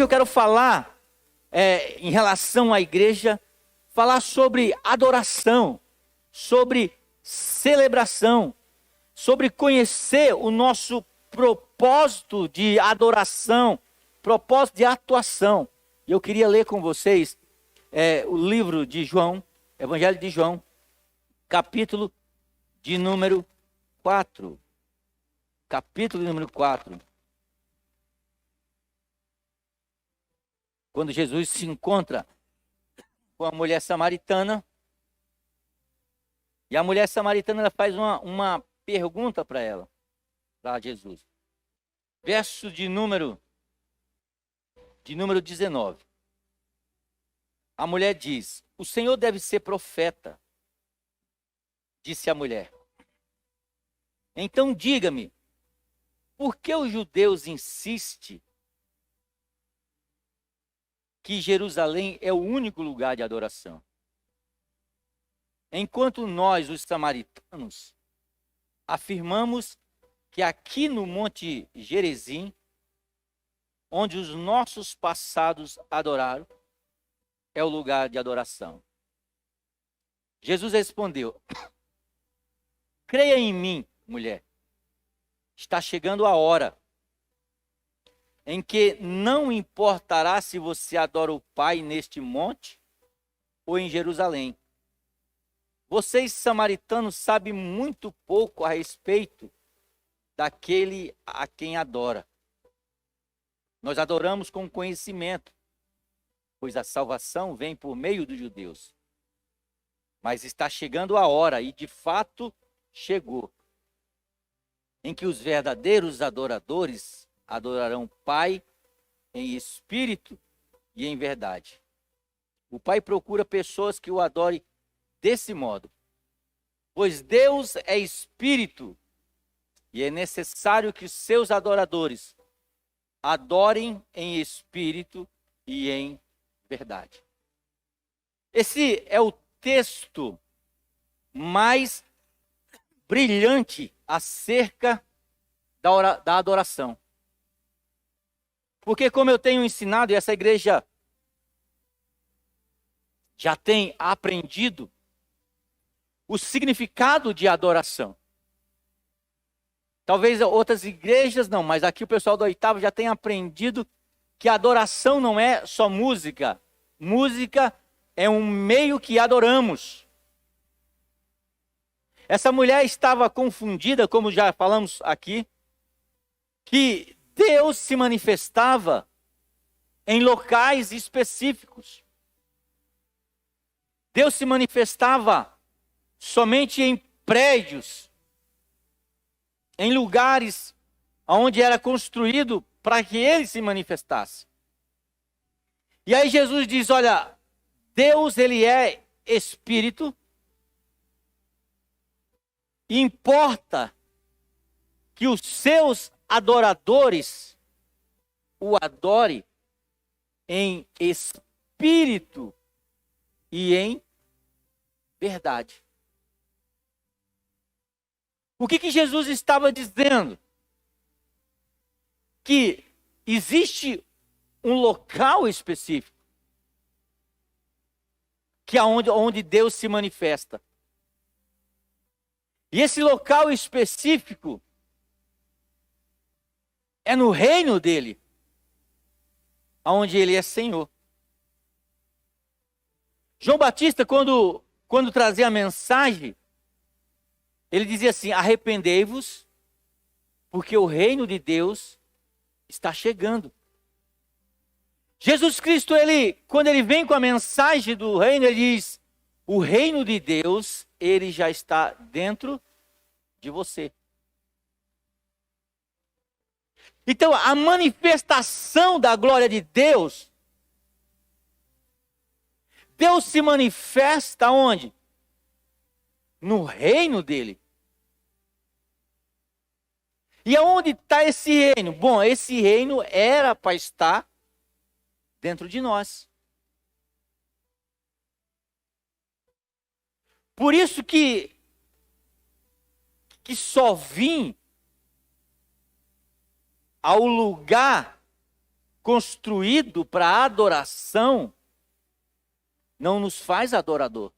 eu quero falar, em relação à igreja, falar sobre adoração, sobre celebração, sobre conhecer o nosso propósito de adoração, propósito de atuação. E eu queria ler com vocês o livro de João, Evangelho de João, capítulo de número 4. Capítulo de número 4. Quando Jesus se encontra com a mulher samaritana, e a mulher samaritana ela faz uma pergunta para ela, para Jesus. Verso de número 19. A mulher diz: o Senhor deve ser profeta, disse a mulher. Então diga-me, por que os judeus insistem que Jerusalém é o único lugar de adoração, enquanto nós, os samaritanos, afirmamos que aqui no Monte Gerizim, onde os nossos passados adoraram, é o lugar de adoração? Jesus respondeu: creia em mim, mulher, está chegando a hora em que não importará se você adora o Pai neste monte ou em Jerusalém. Vocês, samaritanos, sabem muito pouco a respeito daquele a quem adora. Nós adoramos com conhecimento, pois a salvação vem por meio dos judeus. Mas está chegando a hora, e de fato chegou, em que os verdadeiros adoradores adorarão o Pai em espírito e em verdade. O Pai procura pessoas que o adorem desse modo, pois Deus é espírito e é necessário que seus adoradores adorem em espírito e em verdade. Esse é o texto mais brilhante acerca da adoração. Porque, como eu tenho ensinado, e essa igreja já tem aprendido o significado de adoração. Talvez outras igrejas não, mas aqui o pessoal do oitavo já tem aprendido que adoração não é só música. Música é um meio que adoramos. Essa mulher estava confundida, como já falamos aqui, que Deus se manifestava em locais específicos. Deus se manifestava somente em prédios, em lugares onde era construído para que ele se manifestasse. E aí Jesus diz: olha, Deus ele é espírito, e importa que os seus adoradores o adorem em espírito e em verdade. O que Jesus estava dizendo? Que existe um local específico, que é onde Deus se manifesta. E esse local específico é no reino dele, onde ele é Senhor. João Batista, quando trazia a mensagem, ele dizia assim: arrependei-vos, porque o reino de Deus está chegando. Jesus Cristo, quando ele vem com a mensagem do reino, ele diz: o reino de Deus, ele já está dentro de você. Então, a manifestação da glória de Deus, Deus se manifesta onde? No reino dele. E aonde está esse reino? Bom, esse reino era para estar dentro de nós. Por isso que só vim ao lugar construído para adoração não nos faz adorador.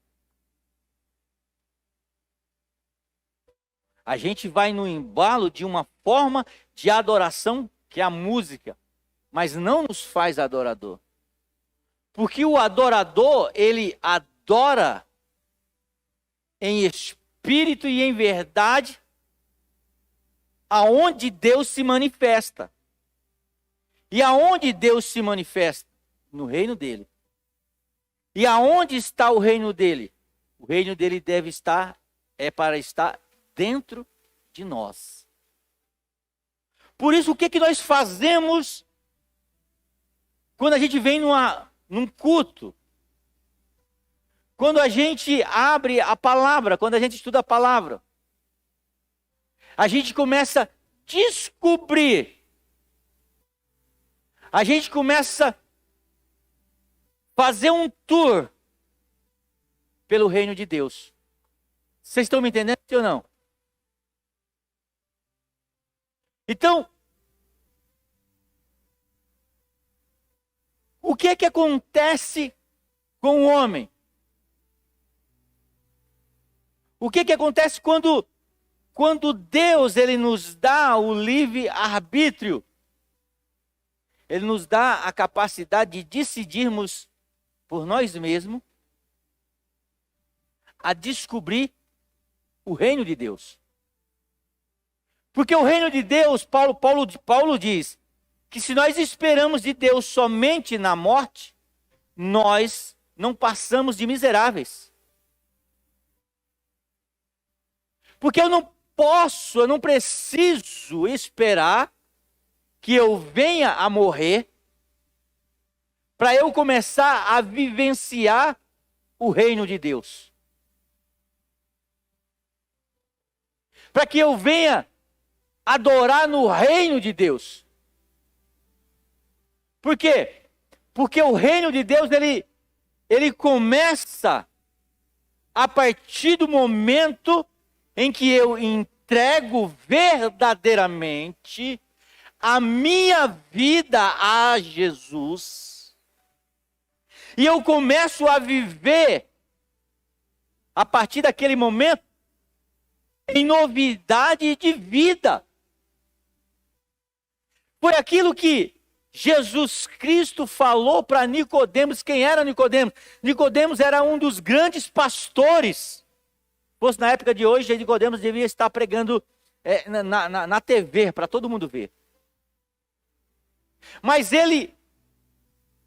A gente vai no embalo de uma forma de adoração que é a música, mas não nos faz adorador. Porque o adorador, ele adora em espírito e em verdade, aonde Deus se manifesta. E aonde Deus se manifesta? No reino dele. E aonde está o reino dele? O reino dele deve estar, para estar dentro de nós. Por isso, o que nós fazemos quando a gente vem num culto? Quando a gente abre a palavra, quando a gente estuda a palavra, a gente começa a descobrir, a gente começa a fazer um tour pelo reino de Deus. Vocês estão me entendendo ou não? Então, o que é que acontece com o homem? O que é que acontece quando Deus ele nos dá o livre-arbítrio? Ele nos dá a capacidade de decidirmos por nós mesmos a descobrir o reino de Deus. Porque o reino de Deus, Paulo diz, que se nós esperamos de Deus somente na morte, nós não passamos de miseráveis. Porque eu não preciso esperar que eu venha a morrer para eu começar a vivenciar o reino de Deus. Para que eu venha adorar no reino de Deus. Por quê? Porque o reino de Deus, ele começa a partir do momento em que eu entrego verdadeiramente a minha vida a Jesus. E eu começo a viver, a partir daquele momento, em novidade de vida. Foi aquilo que Jesus Cristo falou para Nicodemos. Quem era Nicodemos? Nicodemos era um dos grandes pastores. Se fosse na época de hoje, Nicodemos devia estar pregando na TV, para todo mundo ver. Mas ele,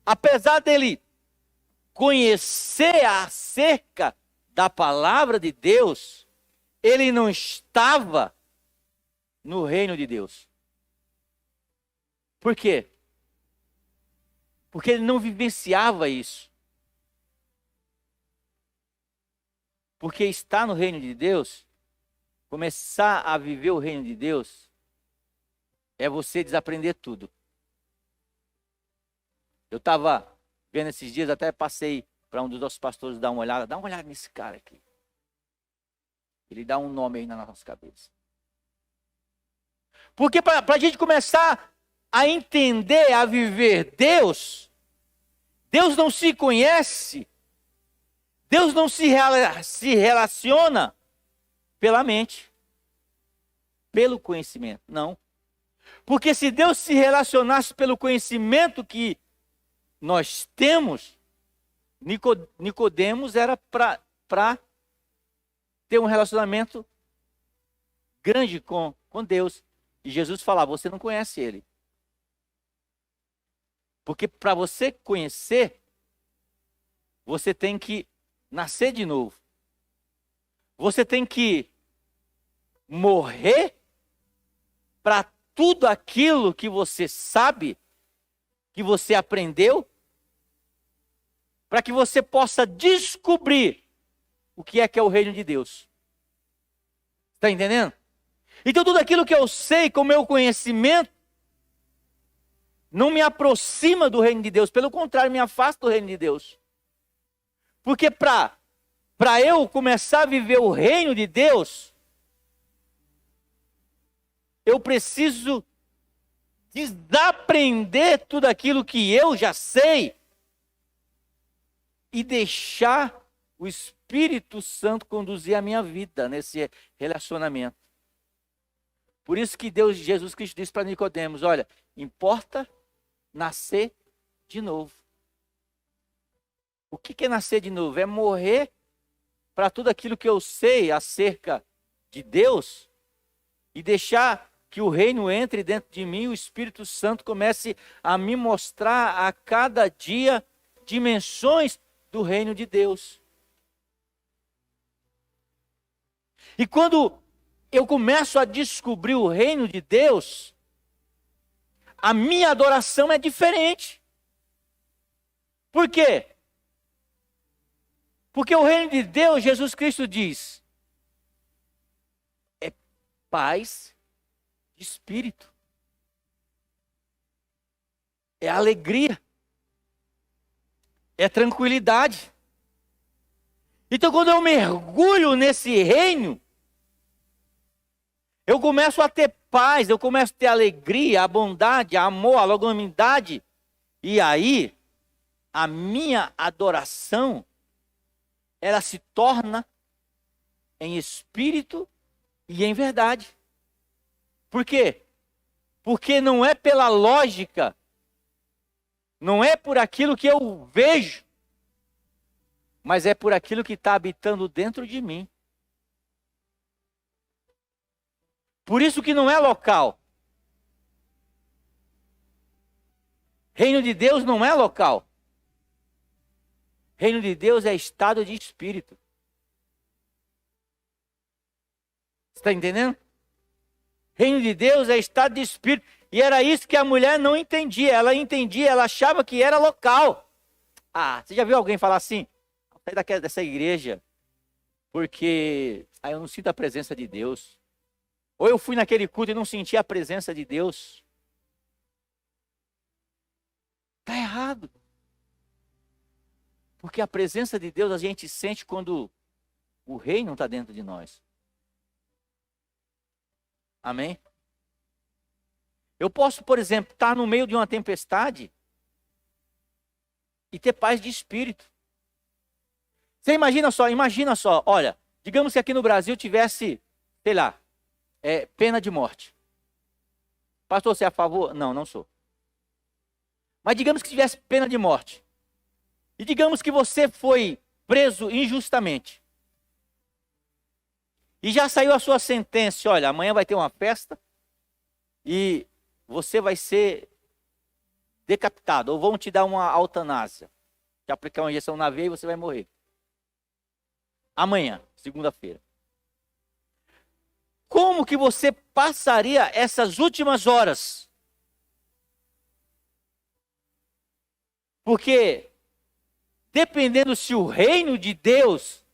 apesar dele conhecer acerca da palavra de Deus, ele não estava no reino de Deus. Por quê? Porque ele não vivenciava isso. Porque estar no reino de Deus, começar a viver o reino de Deus, é você desaprender tudo. Eu estava vendo esses dias, até passei para um dos nossos pastores dar uma olhada. Dá uma olhada nesse cara aqui. Ele dá um nome aí na nossa cabeça. Porque para a gente começar a entender, a viver Deus, Deus não se conhece, Deus não se relaciona pela mente, pelo conhecimento, não. Porque se Deus se relacionasse pelo conhecimento que nós temos, Nicodemos era para ter um relacionamento grande com Deus. E Jesus falava, você não conhece ele. Porque para você conhecer, você tem que nascer de novo. Você tem que morrer para tudo aquilo que você sabe, que você aprendeu, para que você possa descobrir o que é o reino de Deus. Está entendendo? Então tudo aquilo que eu sei com o meu conhecimento não me aproxima do reino de Deus, pelo contrário, me afasta do reino de Deus. Porque para eu começar a viver o reino de Deus, eu preciso desaprender tudo aquilo que eu já sei e deixar o Espírito Santo conduzir a minha vida nesse relacionamento. Por isso que Jesus Cristo disse para Nicodemos, olha, importa nascer de novo. O que é nascer de novo? É morrer para tudo aquilo que eu sei acerca de Deus e deixar que o reino entre dentro de mim, o Espírito Santo comece a me mostrar a cada dia dimensões do reino de Deus. E quando eu começo a descobrir o reino de Deus, a minha adoração é diferente. Por quê? Porque o reino de Deus, Jesus Cristo diz, é paz de espírito. É alegria. É tranquilidade. Então, quando eu mergulho nesse reino, eu começo a ter paz, eu começo a ter alegria, a bondade, a amor, a longanimidade. E aí, a minha adoração, ela se torna em espírito e em verdade. Por quê? Porque não é pela lógica, não é por aquilo que eu vejo, mas é por aquilo que está habitando dentro de mim. Por isso que não é local. Reino de Deus não é local. Reino de Deus é estado de espírito. Você está entendendo? Reino de Deus é estado de espírito. E era isso que a mulher não entendia. Ela entendia, ela achava que era local. Ah, você já viu alguém falar assim? Sai dessa igreja, porque eu não sinto a presença de Deus. Ou eu fui naquele culto e não senti a presença de Deus. Está errado. Porque a presença de Deus a gente sente quando o reino está dentro de nós. Amém? Eu posso, por exemplo, estar no meio de uma tempestade e ter paz de espírito. Você imagina só, olha, digamos que aqui no Brasil tivesse, sei lá, pena de morte. Pastor, você é a favor? Não, não sou. Mas digamos que tivesse pena de morte. E digamos que você foi preso injustamente. E já saiu a sua sentença, olha, amanhã vai ter uma festa e você vai ser decapitado, ou vão te dar uma eutanásia. Te aplicar uma injeção na veia e você vai morrer. Amanhã, segunda-feira. Como que você passaria essas últimas horas? Porque, dependendo se o reino de Deus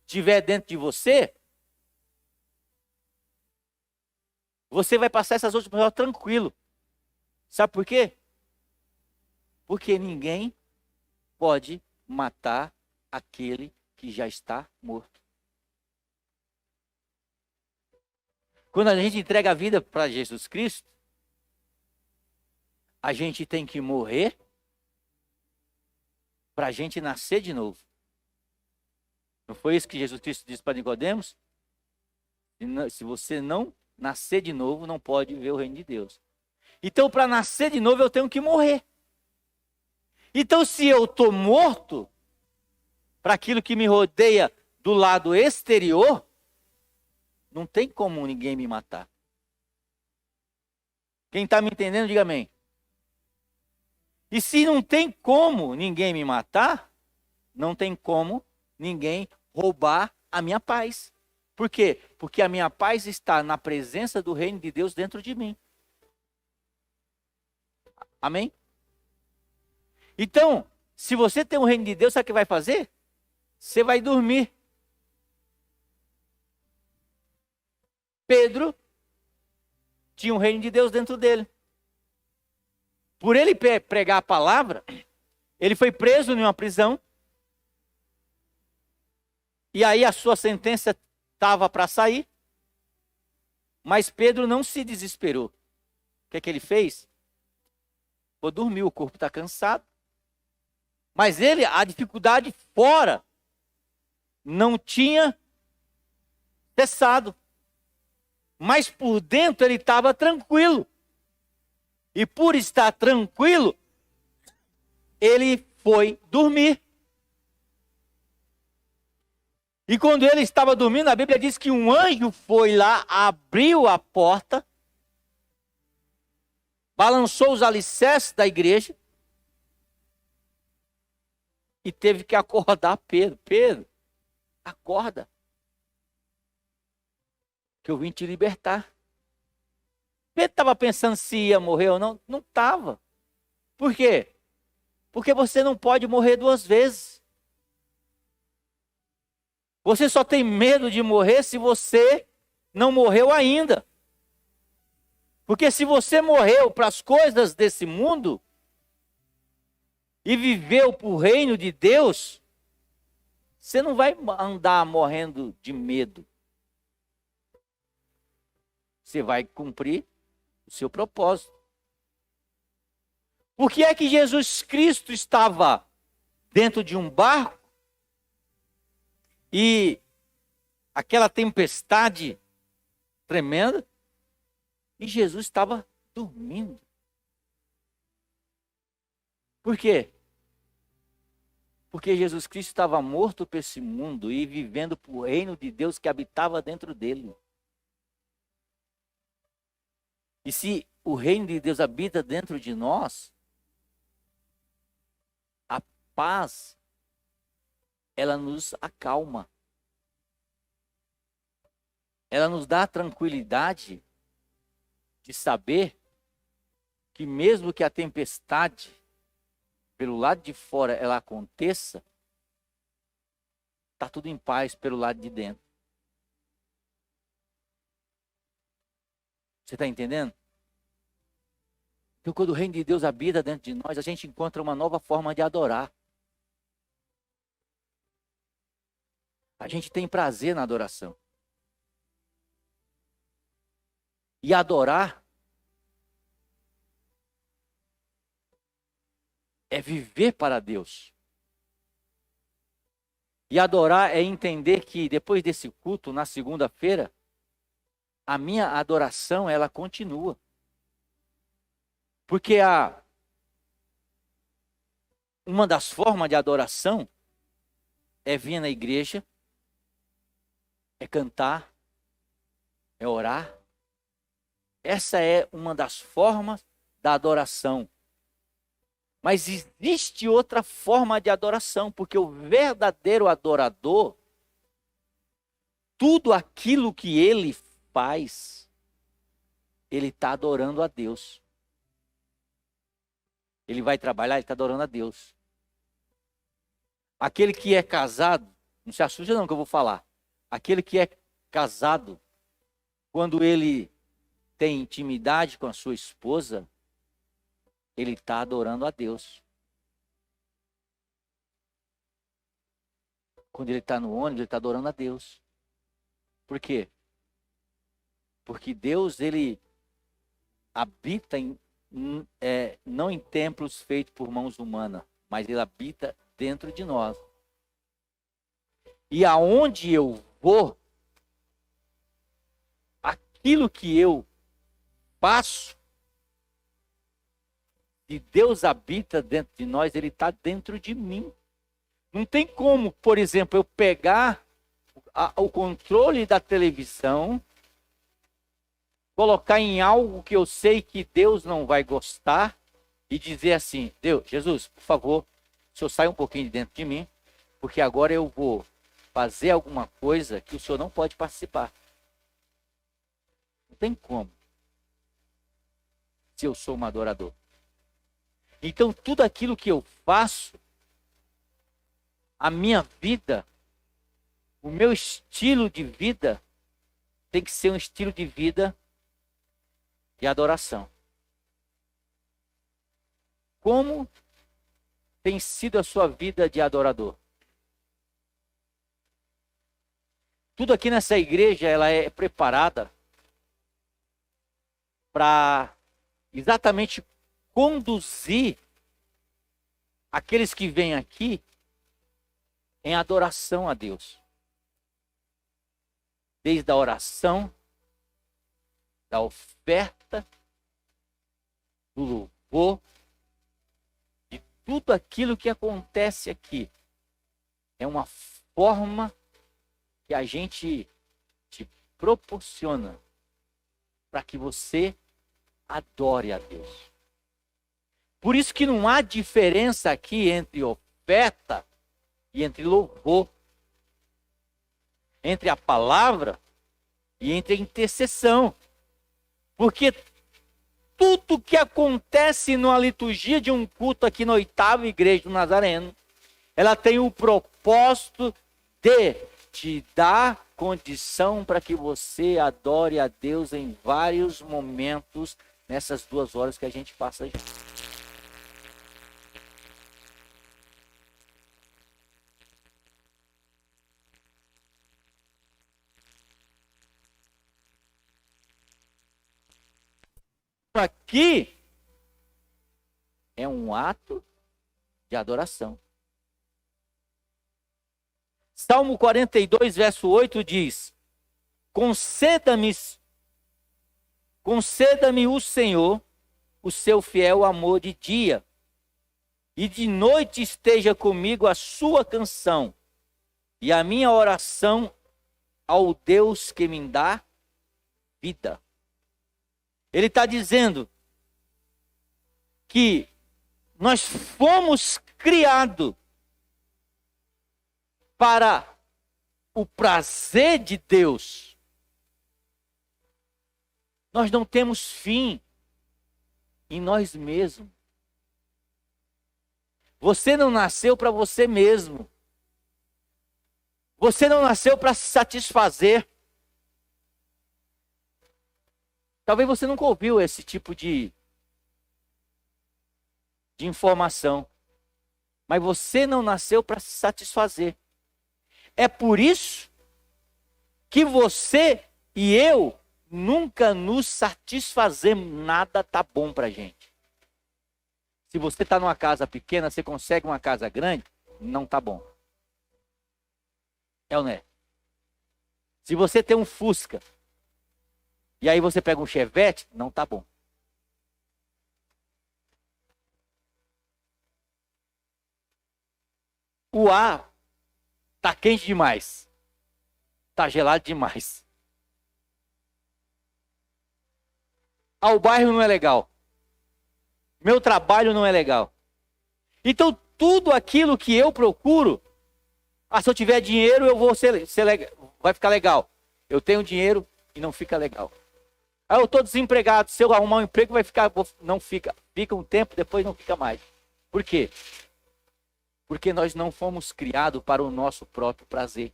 estiver dentro de você, você vai passar essas últimas horas tranquilo. Sabe por quê? Porque ninguém pode matar aquele que já está morto. Quando a gente entrega a vida para Jesus Cristo, a gente tem que morrer para a gente nascer de novo. Não foi isso que Jesus Cristo disse para Nicodemos? Se você não nascer de novo, não pode ver o reino de Deus. Então, para nascer de novo, eu tenho que morrer. Então, se eu estou morto para aquilo que me rodeia do lado exterior, não tem como ninguém me matar. Quem está me entendendo, diga amém. E se não tem como ninguém me matar, não tem como ninguém roubar a minha paz. Por quê? Porque a minha paz está na presença do reino de Deus dentro de mim. Amém? Então, se você tem o reino de Deus, sabe o que vai fazer? Você vai dormir. Pedro tinha o reino de Deus dentro dele. Por ele pregar a palavra, ele foi preso em uma prisão. E aí a sua sentença estava para sair. Mas Pedro não se desesperou. que é que ele fez? Vou dormir, o corpo está cansado. Mas ele, a dificuldade fora, não tinha cessado. Mas por dentro ele estava tranquilo. E por estar tranquilo, ele foi dormir. E quando ele estava dormindo, a Bíblia diz que um anjo foi lá, abriu a porta, balançou os alicerces da igreja e teve que acordar Pedro. Pedro, acorda, que eu vim te libertar. Pedro estava pensando se ia morrer ou não. Não estava. Por quê? Porque você não pode morrer duas vezes. Você só tem medo de morrer se você não morreu ainda. Porque se você morreu para as coisas desse mundo e viveu para o reino de Deus, você não vai andar morrendo de medo. Você vai cumprir o seu propósito. Por que é que Jesus Cristo estava dentro de um barco e aquela tempestade tremenda e Jesus estava dormindo? Por quê? Porque Jesus Cristo estava morto para esse mundo e vivendo para o reino de Deus que habitava dentro dele. E se o reino de Deus habita dentro de nós, a paz, ela nos acalma. Ela nos dá a tranquilidade de saber que mesmo que a tempestade pelo lado de fora ela aconteça, está tudo em paz pelo lado de dentro. Você está entendendo? Então, quando o reino de Deus habita dentro de nós, a gente encontra uma nova forma de adorar. A gente tem prazer na adoração. E adorar é viver para Deus. E adorar é entender que depois desse culto, na segunda-feira, a minha adoração, ela continua. Porque uma das formas de adoração é vir na igreja, é cantar, é orar. Essa é uma das formas da adoração. Mas existe outra forma de adoração, porque o verdadeiro adorador, tudo aquilo que ele faz, ele está adorando a Deus. Ele vai trabalhar, ele está adorando a Deus. Aquele que é casado, não se assusta não que eu vou falar. Aquele que é casado, quando ele tem intimidade com a sua esposa, ele está adorando a Deus. Quando ele está no ônibus, ele está adorando a Deus. Por quê? Porque Deus, ele habita não em templos feitos por mãos humanas, mas ele habita dentro de nós. E aonde eu vou, aquilo que eu faço, se Deus habita dentro de nós, ele está dentro de mim. Não tem como, por exemplo, eu pegar o controle da televisão, colocar em algo que eu sei que Deus não vai gostar e dizer assim: Deus, Jesus, por favor, o Senhor sai um pouquinho de dentro de mim, porque agora eu vou fazer alguma coisa que o Senhor não pode participar. Não tem como, se eu sou um adorador. Então, tudo aquilo que eu faço, a minha vida, o meu estilo de vida, tem que ser um estilo de vida de adoração. Como tem sido a sua vida de adorador? Tudo aqui nessa igreja, ela é preparada para exatamente conduzir aqueles que vêm aqui em adoração a Deus. Desde a oração, da oferta, do louvor, de tudo aquilo que acontece aqui. É uma forma que a gente te proporciona para que você adore a Deus. Por isso que não há diferença aqui entre oferta e entre louvor, entre a palavra e entre a intercessão. Porque tudo que acontece numa liturgia de um culto aqui na 8ª Igreja do Nazareno, ela tem o propósito de te dar condição para que você adore a Deus em vários momentos nessas 2 horas que a gente passa junto. Aqui é um ato de adoração. Salmo 42, verso 8 diz: conceda-me o Senhor o seu fiel amor de dia, e de noite esteja comigo a sua canção, e a minha oração ao Deus que me dá vida. Ele está dizendo que nós fomos criados para o prazer de Deus. Nós não temos fim em nós mesmos. Você não nasceu para você mesmo. Você não nasceu para se satisfazer. Talvez você nunca ouviu esse tipo de informação. Mas você não nasceu para se satisfazer. É por isso que você e eu nunca nos satisfazemos. Nada tá bom pra gente. Se você está numa casa pequena, você consegue uma casa grande, não tá bom. É ou não é? Se você tem um Fusca, e aí você pega um Chevette, não tá bom. O ar tá quente demais. Tá gelado demais. O bairro não é legal. Meu trabalho não é legal. Então, tudo aquilo que eu procuro, se eu tiver dinheiro, eu vou ser vai ficar legal. Eu tenho dinheiro e não fica legal. Eu estou desempregado, se eu arrumar um emprego, não fica. Fica um tempo, depois não fica mais. Por quê? Porque nós não fomos criados para o nosso próprio prazer.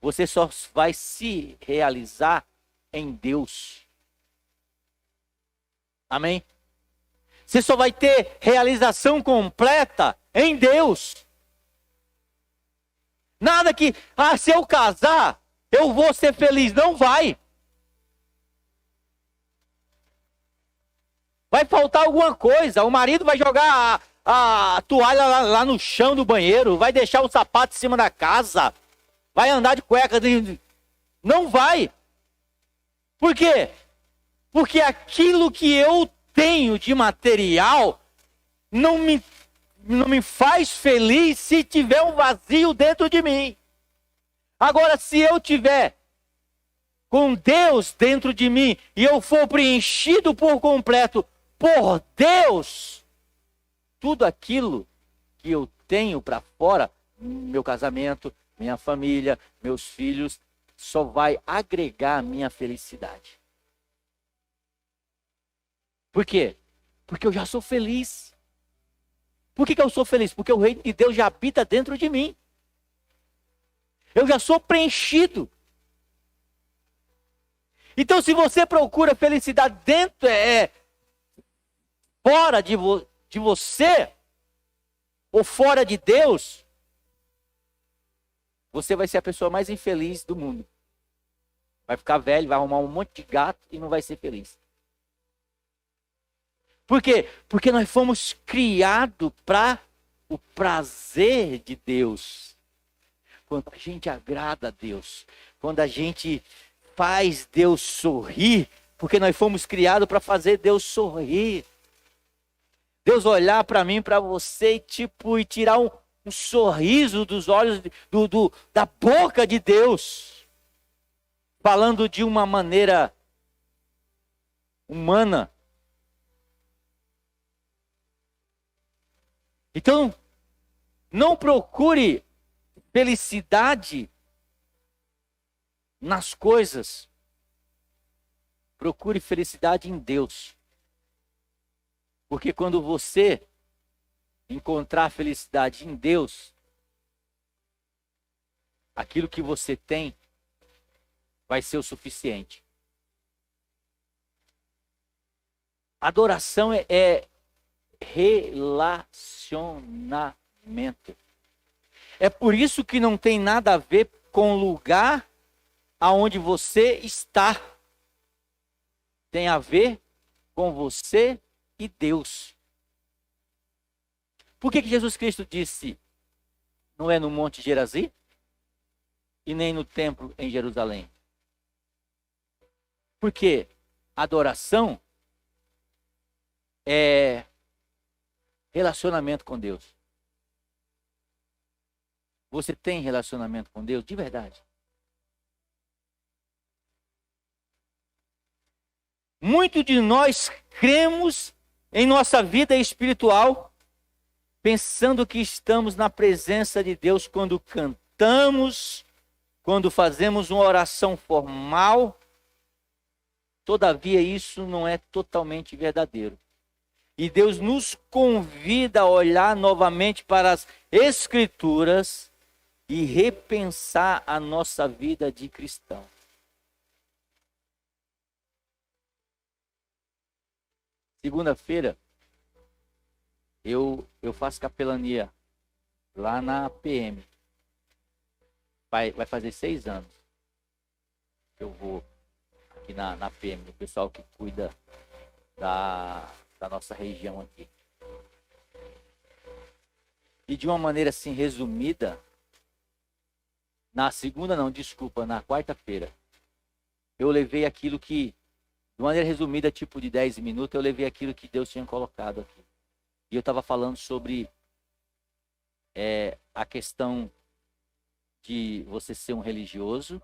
Você só vai se realizar em Deus. Amém? Você só vai ter realização completa em Deus. Nada que, se eu casar, eu vou ser feliz. Não vai. Vai faltar alguma coisa. O marido vai jogar a toalha lá no chão do banheiro. Vai deixar o sapato em cima da casa. Vai andar de cueca. Não vai. Por quê? Porque aquilo que eu tenho de material não me faz feliz se tiver um vazio dentro de mim. Agora, se eu tiver com Deus dentro de mim e eu for preenchido por completo por Deus, tudo aquilo que eu tenho para fora, meu casamento, minha família, meus filhos, só vai agregar a minha felicidade. Por quê? Porque eu já sou feliz. Por que eu sou feliz? Porque o reino de Deus já habita dentro de mim. Eu já sou preenchido. Então, se você procura felicidade dentro, fora de você, ou fora de Deus, você vai ser a pessoa mais infeliz do mundo. Vai ficar velho, vai arrumar um monte de gato e não vai ser feliz. Por quê? Porque nós fomos criados para o prazer de Deus. Quando a gente agrada a Deus, quando a gente faz Deus sorrir, porque nós fomos criados para fazer Deus sorrir. Deus olhar para mim, para você, e tirar um sorriso dos olhos, da boca de Deus. Falando de uma maneira humana. Então, não procure felicidade nas coisas. Procure felicidade em Deus. Porque quando você encontrar felicidade em Deus, aquilo que você tem vai ser o suficiente. Adoração é relacionamento. É por isso que não tem nada a ver com o lugar aonde você está. Tem a ver com você e Deus. Por que Jesus Cristo disse, não é no Monte Gerazim e nem no templo em Jerusalém? Porque adoração é relacionamento com Deus. Você tem relacionamento com Deus de verdade? Muitos de nós cremos em nossa vida espiritual, pensando que estamos na presença de Deus quando cantamos, quando fazemos uma oração formal. Todavia, isso não é totalmente verdadeiro. E Deus nos convida a olhar novamente para as Escrituras e repensar a nossa vida de cristão. Segunda-feira, eu faço capelania lá na PM. Vai fazer 6 anos que eu vou aqui na PM, o pessoal que cuida da nossa região aqui. E de uma maneira assim resumida, na quarta-feira, eu levei aquilo que, de maneira resumida, tipo de 10 minutos, eu levei aquilo que Deus tinha colocado aqui. E eu estava falando sobre a questão de você ser um religioso.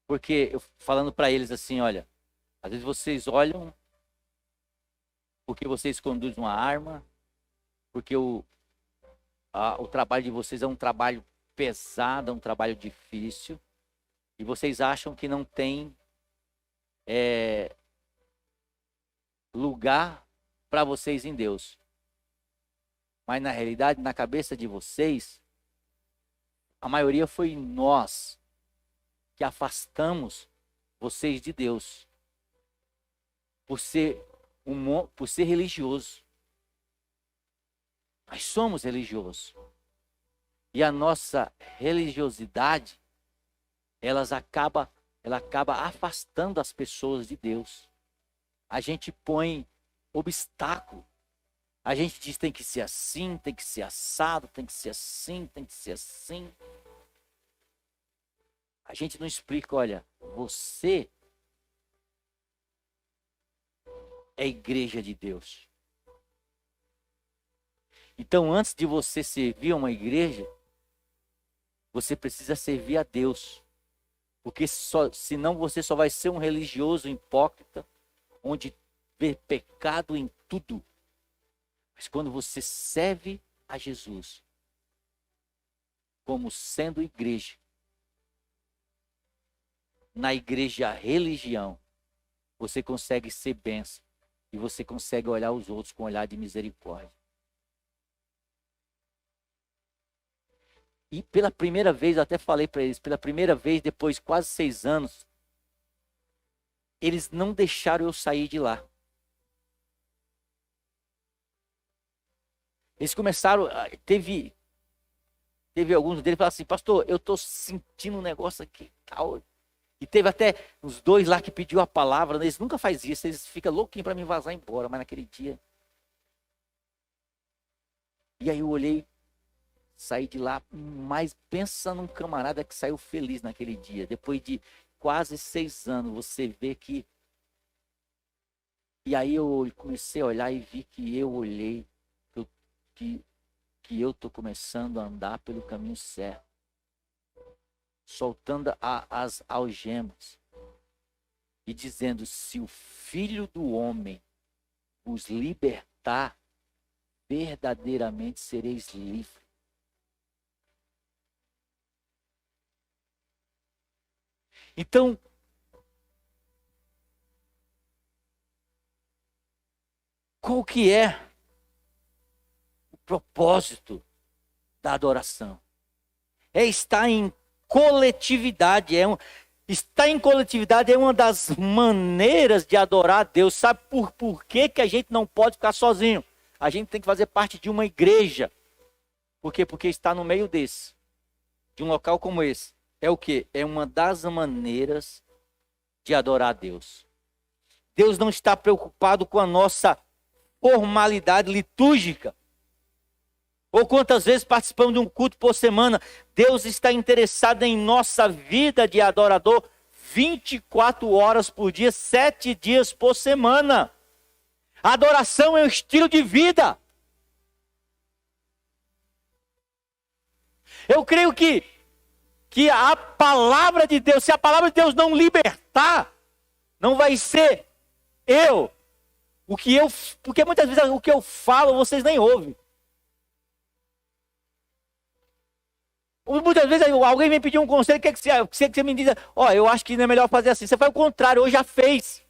Porque eu falando para eles assim, olha, às vezes vocês olham porque vocês conduzem uma arma, porque o trabalho de vocês é um trabalho pesado, é um trabalho difícil, e vocês acham que não tem lugar para vocês em Deus. Mas na realidade, na cabeça de vocês, a maioria foi nós que afastamos vocês de Deus por ser religioso. Nós somos religiosos. E a nossa religiosidade, ela acaba afastando as pessoas de Deus. A gente põe obstáculo. A gente diz tem que ser assim, tem que ser assado, tem que ser assim, tem que ser assim. A gente não explica, olha, você é igreja de Deus. Então, antes de você servir a uma igreja, você precisa servir a Deus. Porque senão você só vai ser um religioso hipócrita, onde vê pecado em tudo. Mas quando você serve a Jesus, como sendo igreja, na igreja religião, você consegue ser bênção. E você consegue olhar os outros com um olhar de misericórdia. E pela primeira vez, eu até falei para eles, pela primeira vez, depois de quase 6 anos, eles não deixaram eu sair de lá. Eles começaram, teve alguns deles que falaram assim, pastor, eu estou sentindo um negócio aqui, tal. E teve até os dois lá que pediu a palavra, né? Eles nunca fazem isso, eles ficam louquinhos para me vazar embora, mas naquele dia. E aí eu olhei, saí de lá, mas pensa num camarada que saiu feliz naquele dia. Depois de quase 6 anos, você vê que... E aí eu comecei a olhar e vi que eu olhei, que eu estou começando a andar pelo caminho certo. Soltando as algemas. E dizendo, se o Filho do Homem os libertar, verdadeiramente sereis livres. Então, qual que é o propósito da adoração? É estar em coletividade. Estar em coletividade é uma das maneiras de adorar a Deus. Sabe por que a gente não pode ficar sozinho? A gente tem que fazer parte de uma igreja. Por quê? Porque está no meio de um local como esse. É o quê? É uma das maneiras de adorar a Deus. Deus não está preocupado com a nossa formalidade litúrgica. Ou quantas vezes participamos de um culto por semana. Deus está interessado em nossa vida de adorador 24 horas por dia, 7 dias por semana. A adoração é um estilo de vida. Eu creio que a palavra de Deus, se a palavra de Deus não libertar, não vai ser porque muitas vezes o que eu falo vocês nem ouvem. Muitas vezes alguém vem pedir um conselho, que você me diz, eu acho que não é melhor fazer assim. Você faz o contrário, eu já fez.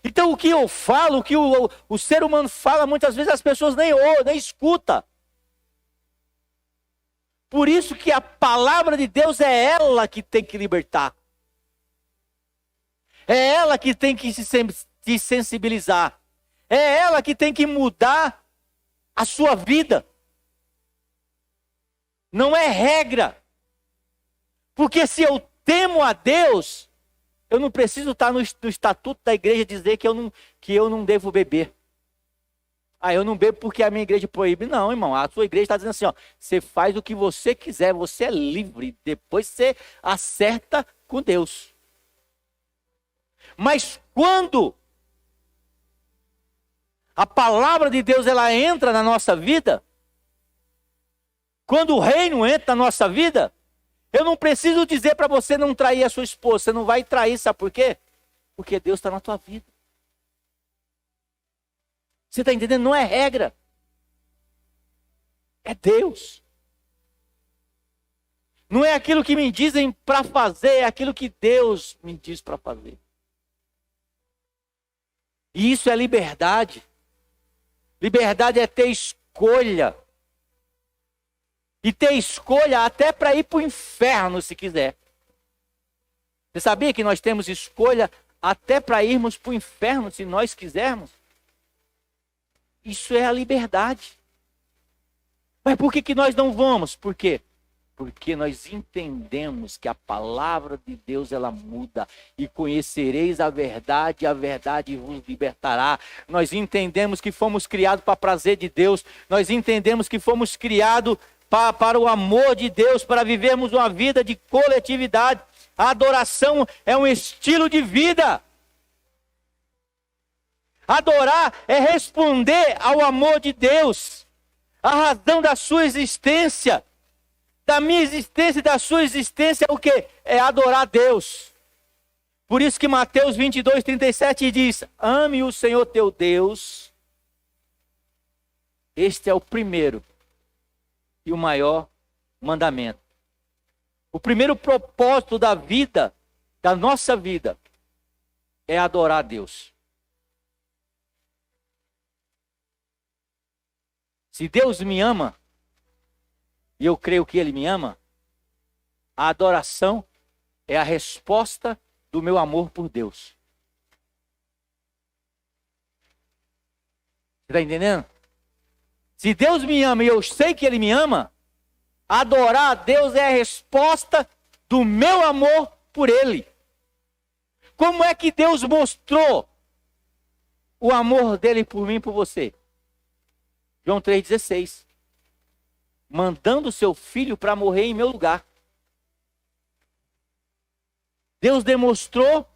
Então o que eu falo, o que o ser humano fala, muitas vezes as pessoas nem escutam. Por isso que a palavra de Deus é ela que tem que libertar. É ela que tem que se sensibilizar. É ela que tem que mudar a sua vida. Não é regra. Porque se eu temo a Deus, eu não preciso estar no estatuto da igreja dizer que eu não devo beber. Eu não bebo porque a minha igreja proíbe. Não, irmão, a sua igreja está dizendo assim, você faz o que você quiser, você é livre. Depois você acerta com Deus. Mas quando a palavra de Deus ela entra na nossa vida, quando o reino entra na nossa vida, eu não preciso dizer para você não trair a sua esposa. Você não vai trair, sabe por quê? Porque Deus está na tua vida. Você está entendendo? Não é regra. É Deus. Não é aquilo que me dizem para fazer, é aquilo que Deus me diz para fazer. E isso é liberdade. Liberdade é ter escolha. E ter escolha até para ir para o inferno, se quiser. Você sabia que nós temos escolha até para irmos para o inferno, se nós quisermos? Isso é a liberdade. Mas por que nós não vamos? Por quê? Porque nós entendemos que a palavra de Deus ela muda. E conhecereis a verdade vos libertará. Nós entendemos que fomos criados para prazer de Deus. Nós entendemos que fomos criados para o amor de Deus, para vivermos uma vida de coletividade. A adoração é um estilo de vida. Adorar é responder ao amor de Deus. A razão da sua existência, da minha existência e da sua existência é o quê? É adorar a Deus. Por isso que Mateus 22:37 diz, ame o Senhor teu Deus. Este é o primeiro e o maior mandamento. O primeiro propósito da vida, da nossa vida, é adorar a Deus. Se Deus me ama, e eu creio que Ele me ama, a adoração é a resposta do meu amor por Deus. Você está entendendo? Se Deus me ama e eu sei que Ele me ama, adorar a Deus é a resposta do meu amor por ele. Como é que Deus mostrou o amor dele por mim e por você? João 3,16. Mandando seu filho para morrer em meu lugar. Deus demonstrou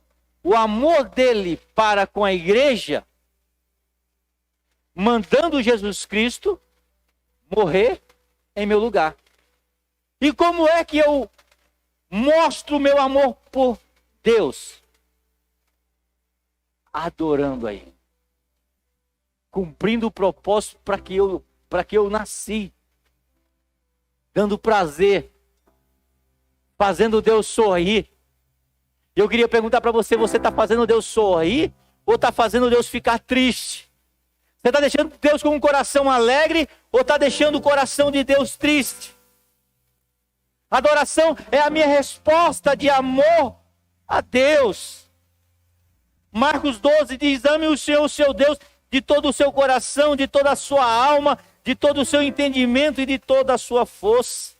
o amor dele para com a igreja, mandando Jesus Cristo morrer em meu lugar. E como é que eu mostro o meu amor por Deus? Adorando a Ele. Cumprindo o propósito para que eu nasci. Dando prazer. Fazendo Deus sorrir. Eu queria perguntar para você, você está fazendo Deus sorrir? Ou está fazendo Deus ficar triste? Você está deixando Deus com um coração alegre? Ou está deixando o coração de Deus triste? Adoração é a minha resposta de amor a Deus. Marcos 12 diz: ame o Senhor, seu Deus, de todo o seu coração, de toda a sua alma, de todo o seu entendimento e de toda a sua força.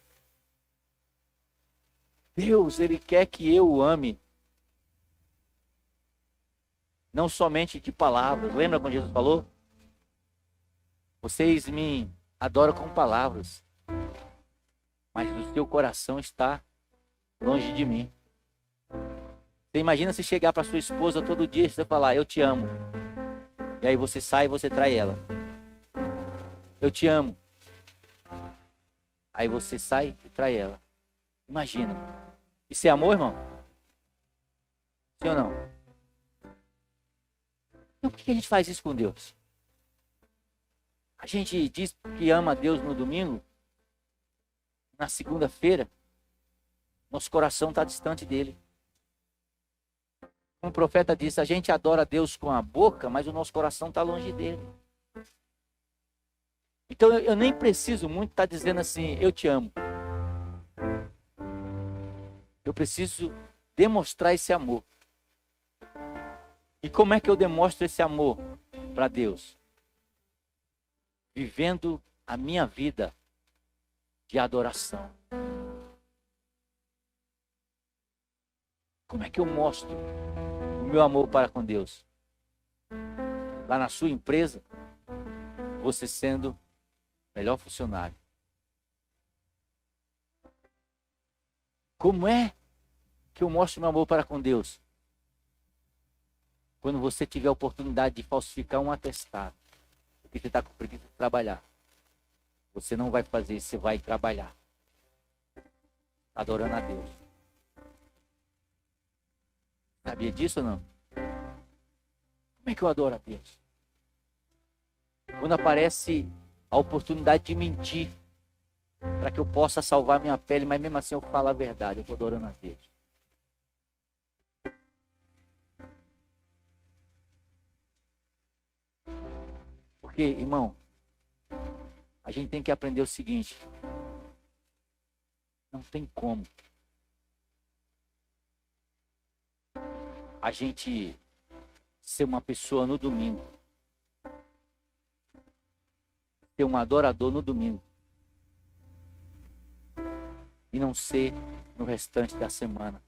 Deus, Ele quer que eu o ame. Não somente de palavras. Lembra quando Jesus falou? Vocês me adoram com palavras, mas o seu coração está longe de mim. Você imagina se chegar para sua esposa todo dia e você falar: eu te amo. E aí você sai e você trai ela. Eu te amo. Aí você sai e trai ela. Imagina. Isso é amor, irmão? Sim ou não? Então por que a gente faz isso com Deus? A gente diz que ama a Deus no domingo. Na segunda-feira, nosso coração está distante dele. Como o profeta disse, a gente adora a Deus com a boca, mas o nosso coração está longe dele. Então eu nem preciso muito estar dizendo assim: eu te amo. Eu preciso demonstrar esse amor. E como é que eu demonstro esse amor para Deus? Vivendo a minha vida de adoração. Como é que eu mostro o meu amor para com Deus? Lá na sua empresa, você sendo melhor funcionário. Como é que eu mostro meu amor para com Deus? Quando você tiver a oportunidade de falsificar um atestado, porque você está com preguiça de trabalhar, você não vai fazer isso, você vai trabalhar, adorando a Deus. Sabia disso ou não? Como é que eu adoro a Deus? Quando aparece a oportunidade de mentir, para que eu possa salvar minha pele, mas mesmo assim eu falo a verdade, eu estou adorando a Deus. Porque, irmão, a gente tem que aprender o seguinte: não tem como a gente ser uma pessoa no domingo, ser um adorador no domingo, e não ser no restante da semana.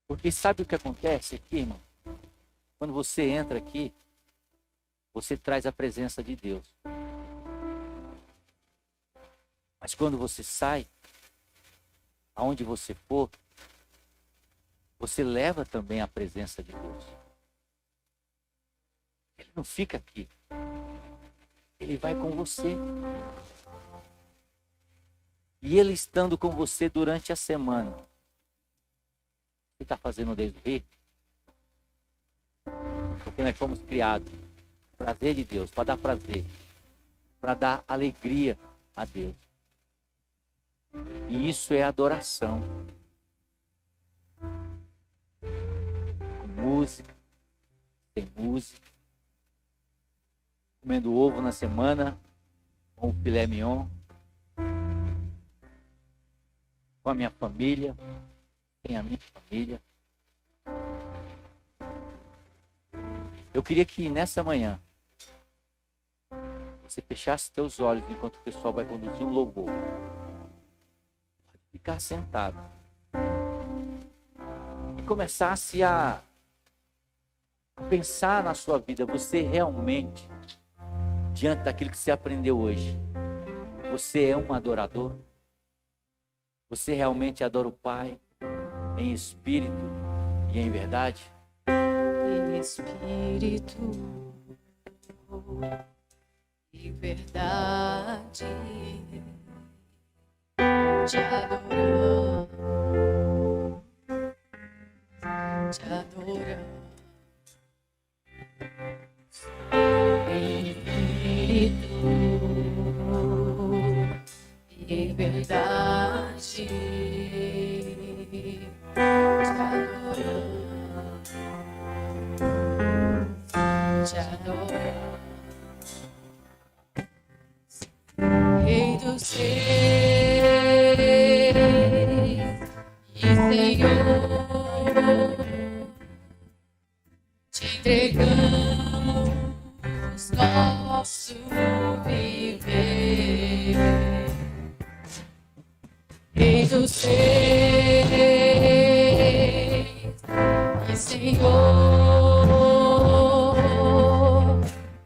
Porque sabe o que acontece aqui, irmão? Quando você entra aqui, você traz a presença de Deus. Mas quando você sai, aonde você for, você leva também a presença de Deus. Ele não fica aqui. Ele vai com você. E ele estando com você durante a semana, você está fazendo Deus rir? Porque nós fomos criados para prazer de Deus, para dar prazer, para dar alegria a Deus. E isso é adoração. Com música, sem música, comendo ovo na semana, com o filé mignon, com a minha família, sem a minha família. Eu queria que nessa manhã você fechasse seus olhos enquanto o pessoal vai conduzir um louvor. ficar sentado e começasse a pensar na sua vida, você realmente, diante daquilo que você aprendeu hoje, você é um adorador? Você realmente adora o Pai em espírito e em verdade? Em espírito e verdade, te adoramos, te adoramos. Em espírito e em verdade, te adoramos, te adoramos. Rei dos reis e Senhor, te entregamos nosso viver. Rei dos reis e Senhor,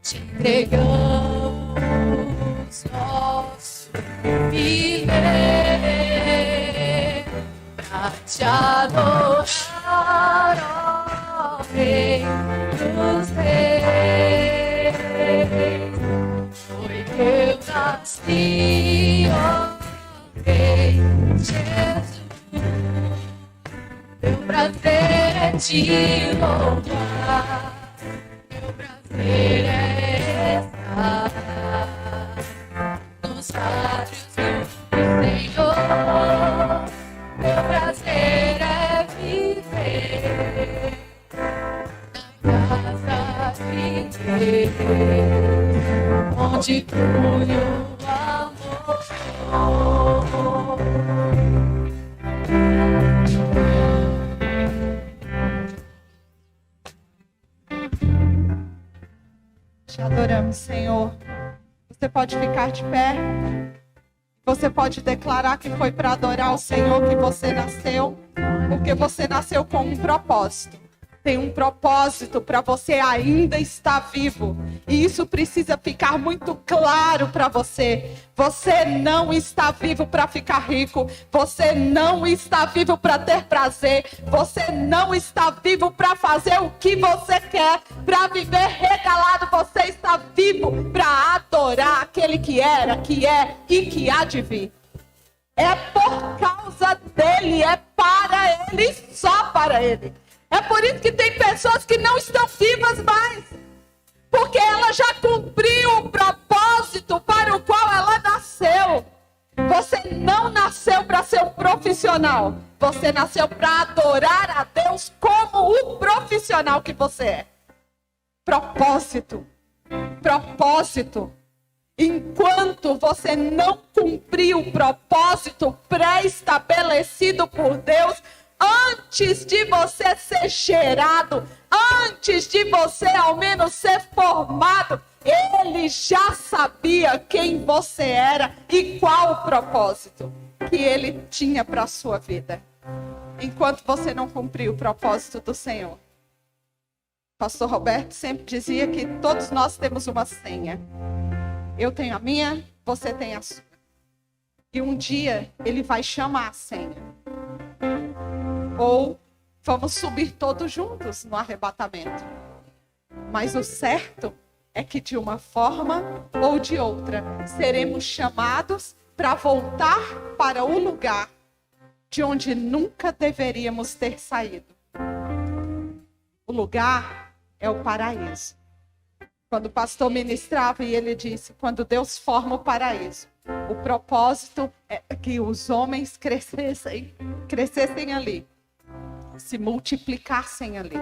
te entregamos nosso viver pra te adorar, ó Rei dos reis. Foi que eu nasci, ó Rei Jesus. Meu prazer é te louvar, meu prazer é estar nos lábios do Senhor. Meu prazer é viver na casa de Deus, onde flui o amor. Te adoramos, Senhor. Você pode ficar de pé. Você pode declarar que foi para adorar o Senhor que você nasceu, porque você nasceu com um propósito. Tem um propósito para você ainda estar vivo. E isso precisa ficar muito claro para você. Você não está vivo para ficar rico. Você não está vivo para ter prazer. Você não está vivo para fazer o que você quer, para viver regalado. Você está vivo para adorar aquele que era, que é e que há de vir. É por causa dele, é para ele, só para ele. É por isso que tem pessoas que não estão vivas mais. Porque ela já cumpriu o propósito para o qual ela nasceu. Você não nasceu para ser um profissional. Você nasceu para adorar a Deus como o profissional que você é. Propósito. Propósito. Enquanto você não cumprir o propósito pré-estabelecido por Deus, antes de você ser gerado, antes de você ao menos ser formado, ele já sabia quem você era e qual o propósito que ele tinha para a sua vida. Enquanto você não cumpriu o propósito do Senhor. Pastor Roberto sempre dizia que todos nós temos uma senha. Eu tenho a minha, você tem a sua. E um dia ele vai chamar a senha. Ou vamos subir todos juntos no arrebatamento. Mas o certo é que de uma forma ou de outra seremos chamados para voltar para o lugar de onde nunca deveríamos ter saído. O lugar é o paraíso. Quando o pastor ministrava e ele disse, quando Deus forma o paraíso, o propósito é que os homens crescessem ali, se multiplicassem ali,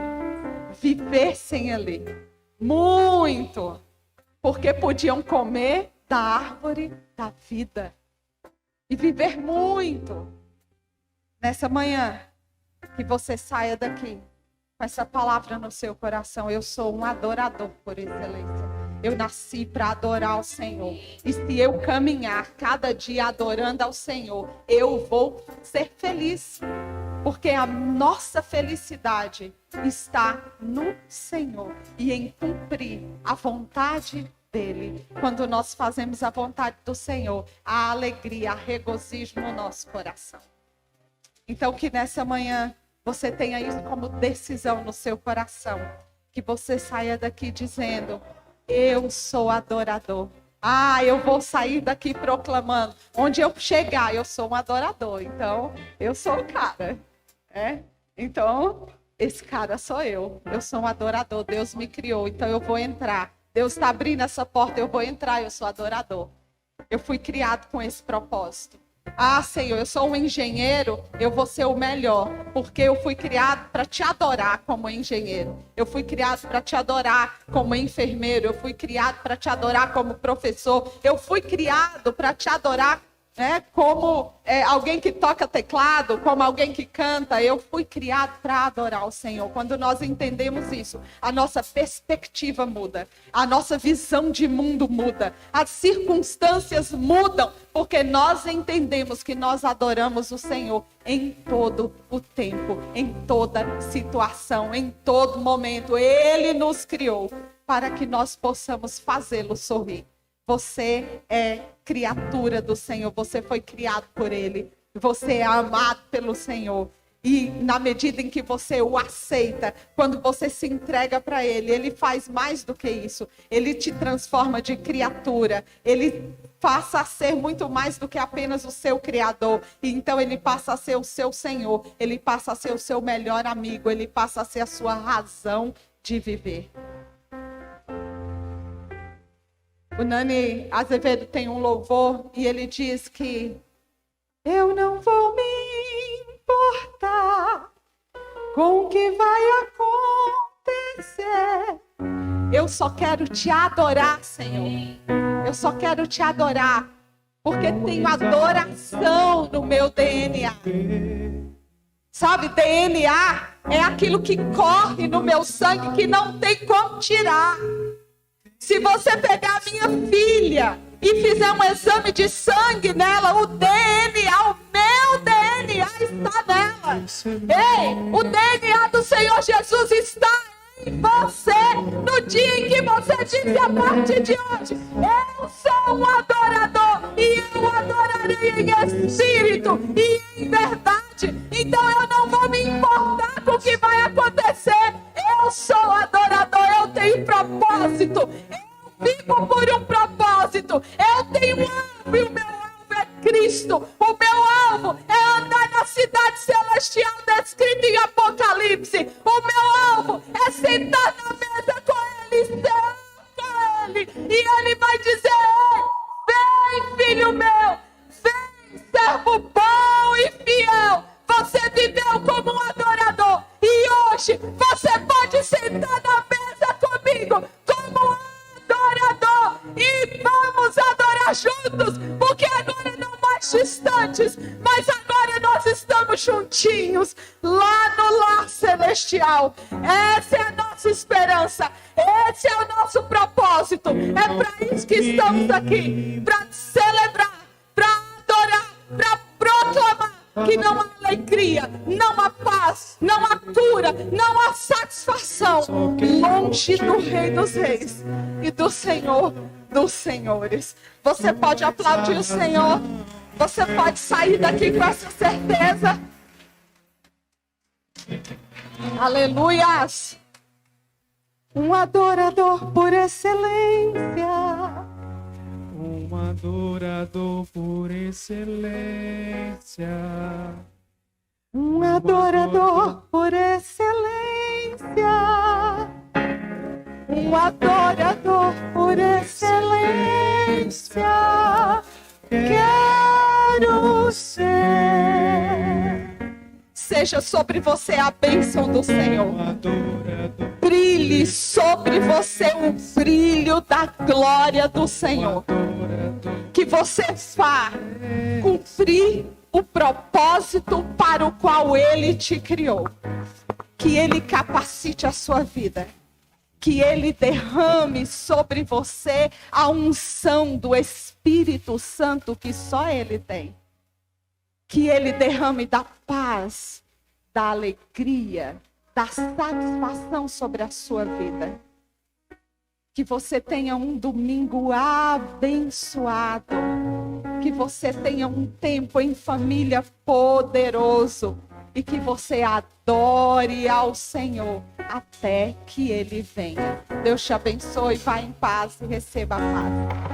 vivessem ali, muito, porque podiam comer da árvore da vida e viver muito. Nessa manhã, que você saia daqui com essa palavra no seu coração, eu sou um adorador por excelência. Eu nasci para adorar o Senhor. E se eu caminhar cada dia adorando ao Senhor, eu vou ser feliz. Porque a nossa felicidade está no Senhor e em cumprir a vontade dele. Quando nós fazemos a vontade do Senhor, há alegria, há regozijo no nosso coração. Então que nessa manhã você tenha isso como decisão no seu coração. Que você saia daqui dizendo: eu sou adorador. Eu vou sair daqui proclamando. Onde eu chegar, eu sou um adorador. Então, eu sou o cara. Então, esse cara sou eu. Eu sou um adorador. Deus me criou, então eu vou entrar. Deus está abrindo essa porta, eu vou entrar. Eu sou adorador. Eu fui criado com esse propósito. Senhor, eu sou um engenheiro, eu vou ser o melhor, porque eu fui criado para te adorar como engenheiro. Eu fui criado para te adorar como enfermeiro. Eu fui criado para te adorar como professor. Eu fui criado para te adorar como alguém que toca teclado, como alguém que canta. Eu fui criado para adorar o Senhor. Quando nós entendemos isso, a nossa perspectiva muda, a nossa visão de mundo muda, as circunstâncias mudam, porque nós entendemos que nós adoramos o Senhor em todo o tempo, em toda situação, em todo momento. Ele nos criou para que nós possamos fazê-lo sorrir. Você é criatura do Senhor, você foi criado por Ele, você é amado pelo Senhor. E na medida em que você o aceita, quando você se entrega para Ele, Ele faz mais do que isso. Ele te transforma de criatura, Ele passa a ser muito mais do que apenas o seu Criador. E então Ele passa a ser o seu Senhor, Ele passa a ser o seu melhor amigo, Ele passa a ser a sua razão de viver. O Nani Azevedo tem um louvor e ele diz que eu não vou me importar com o que vai acontecer. Eu só quero te adorar, Senhor. Eu só quero te adorar, porque tenho adoração no meu DNA. Sabe, DNA é aquilo que corre no meu sangue que não tem como tirar. Se você pegar a minha filha e fizer um exame de sangue nela, o DNA, o meu DNA está nela. Ei, o DNA do Senhor Jesus está em você. No dia em que você disse a partir de hoje, eu sou um adorador e eu adorarei em espírito e em verdade. Então eu não vou me importar com o que vai acontecer. Eu sou adorador, eu tenho propósito. Eu vivo por um propósito. Eu tenho um alvo e o meu alvo é Cristo. O meu alvo é andar na cidade celestial descrita em Apocalipse. O meu alvo é sentar na mesa com Ele, cear com Ele. E Ele vai dizer: vem, filho meu, vem, servo bom e fiel. Você viveu como um adorador e hoje você pode sentar na mesa comigo como adorador e vamos adorar juntos, porque agora não mais distantes, mas agora nós estamos juntinhos lá no lar celestial. Essa é a nossa esperança, esse é o nosso propósito. É para isso que estamos aqui, para celebrar, para adorar, para proclamar que não há alegria, não há paz, não há cura, não há satisfação longe do Rei dos Reis e do Senhor dos Senhores. Você pode aplaudir o Senhor, você pode sair daqui com essa certeza. Aleluias! Um adorador por excelência. Um adorador por excelência. Um adorador por excelência. Um adorador por excelência. Quero ser. Seja sobre você a bênção do Senhor. Brilhe sobre você o brilho da glória do Senhor. Que você vá cumprir o propósito para o qual Ele te criou. Que Ele capacite a sua vida. que Ele derrame sobre você a unção do Espírito Santo que só Ele tem. Que Ele derrame da paz, da alegria, da satisfação sobre a sua vida. Que você tenha um domingo abençoado. Que você tenha um tempo em família poderoso. E que você adore ao Senhor até que Ele venha. Deus te abençoe, vá em paz e receba a paz.